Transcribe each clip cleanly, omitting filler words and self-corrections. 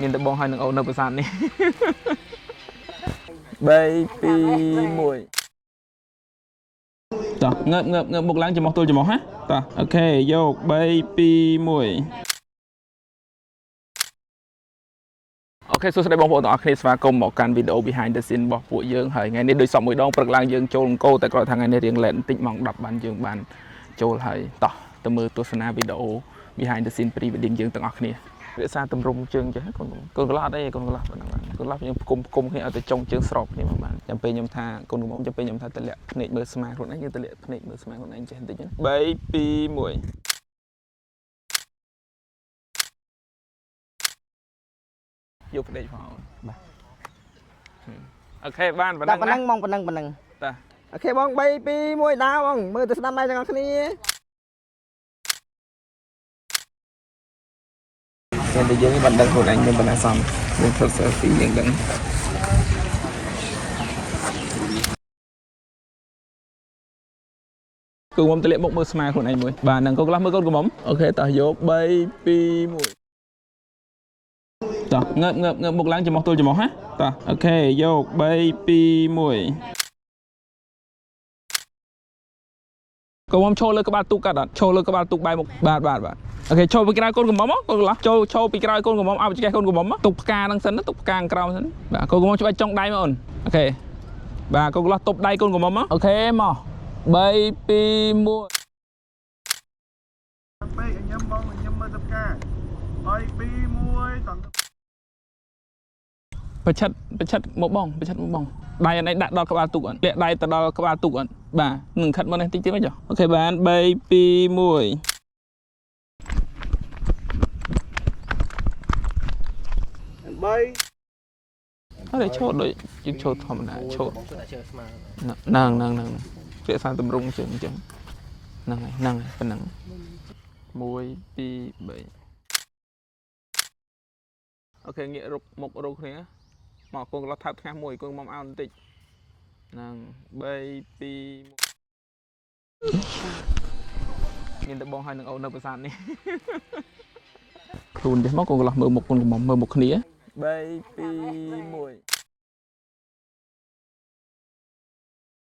មានតែបងហើយនឹងអូននៅប្រាសាទនេះ3 2 1តោះងើបមុខឡើងចំមុះទល់ចំមុះហ៎តោះអូខេយក3 2 1អូខេសួស្តីបងប្អូនទាំងអស់គ្នាស្វាគមន៍មកកាន់វីដេអូ behind the scene របស់ពួកយើងហើយថ្ងៃនេះដូចសពមួយដងព្រឹកឡើងយើងចូលអង្គតែគាត់ថាថ្ងៃនេះរៀងលែតបន្តិចម៉ោង10បានយើងបានចូលហើយតោះទៅមើលទស្សនាវីដេអូ behind the scene pre wedding យើងទាំងអស់គ្នារក្សាតម្រង់ជើងចេះកូនកន្លះអត់អីកូនកន្លះប៉ុណ្ណឹងបានកន្លះយើងគុំគ្នាឲ្យទៅចុងជើងស្របគ្នាមកបានចាំពេលខ្ញុំថាកូនកំមុំចាំពេលខ្ញុំថាតម្លាក់ភ្នែកមើលស្មាខ្លួនឯងយើងតម្លាក់ភ្នែកមើលស្មាខ្លួនឯងចេះបន្តិចណា3 2 1យកភ្នែកផងបាទអូខេបានប៉ុណ្ណឹងណាប៉ុណ្ណឹងបងប៉ុណ្ណឹងតាអូខេបង3 2 1ដើរបងមើលទៅស្ដាំដៃទាំងអស់គ្នាតែយើងមិនដឹងខ្លួនឯងមានបណ្ណាសំយើងធ្វើ selfie យើងដឹងគូមុំទម្លាក់មុខមើលស្មាខ្លួនឯងមួយបាទហ្នឹងកូនកន្លះមើលកូនកំមុំអូខេតោះយក3 2 1តោះងើបមុខឡើងចំមុះទល់ចំមុះហ៎តោះអូខេយក3 2 1កូនមុំឈរលើក្បាលទូកកាត់អត់ឈរលើក្បាលទូកបែរមុខបាទអូខេចូលពីក្រោយកូនកុំមុំកូនកន្លះចូលពីក្រោយកូនកុំមុំឲ្យចកេះកូនកុំមុំទុកផ្កាហ្នឹងសិនទុកផ្កាក្រោមសិនបាទកូនកុំមុំច្បាច់ចុងដៃមកអូនអូខេបាទកូនកន្លះទប់ដៃកូនកុំមុំអូខេមក3 2 1ពេកញ៉ាំបងញ៉ាំមើលទៅផ្កា3 2 1តប្រឆិតមកបងដៃនេះដាក់ដល់ក្បាលទូកអត់លាក់ដៃទៅដល់ក្បាលទូកអត់បាទនឹងខិតមកនេះតិចទៀតមកចុះអូខេបាន3 2 1អត់ឈោតដូចយើងឈោតធម្មតាឈោតហ្នឹងពាក្យសារតម្រង់ជើងអញ្ចឹងហ្នឹងប៉ុណ្ណឹង1 2 3អូខេងាករុកមុខរកគ្នាមកកូនកន្លះថើបថ្ងាសមួយកូនមកអោនបន្តិចហ្នឹង3 2 1មានតែបងហើយនឹងអូននៅប្រាសាទនេះខ្លួនចេះមកកូនកន្លះមើលមុខកូនកំមុំមើលមុខគ្នា3 2 1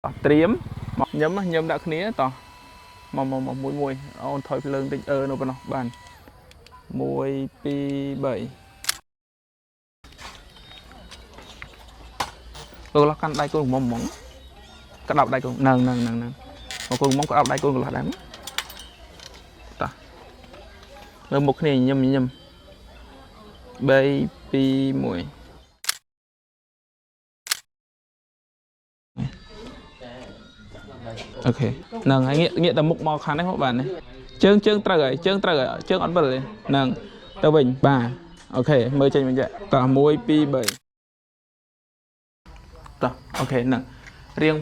តោះត្រៀមមកញឹមដាក់គ្នាតោះមកមួយអូនថយភ្លើងតិចនៅប៉ុណ្ណោះបាន1 2 3កូនកន្លះកាន់ដៃកូនកំមុំហ្មងក្តោបដៃកូនហ្នឹងមកកូនកំមុំក្តោបដៃកូនកន្លះដែរតោះមើលមុខគ្នាញឹម3 2 1អូខេហ្នឹងហើយងាកតែមុខមកខាងនេះមកបាននេះជើងត្រូវហើយជើងអត់វិលទេហ្នឹងទៅវិញបាទអូខេមើលចេញវិញតោះ1 2 3តោះអូខេហ្នឹងរៀង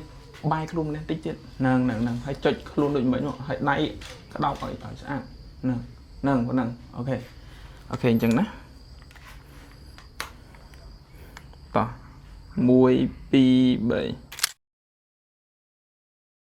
បាយខ្លួននេះតិចទៀតហ្នឹងហើយចុចខ្លួនដូចមិនមកហើយដៃក្តោបឲ្យស្អាតហ្នឹងប៉ុណ្ណឹងអូខេអញ្ចឹងណាតោះ1 2 3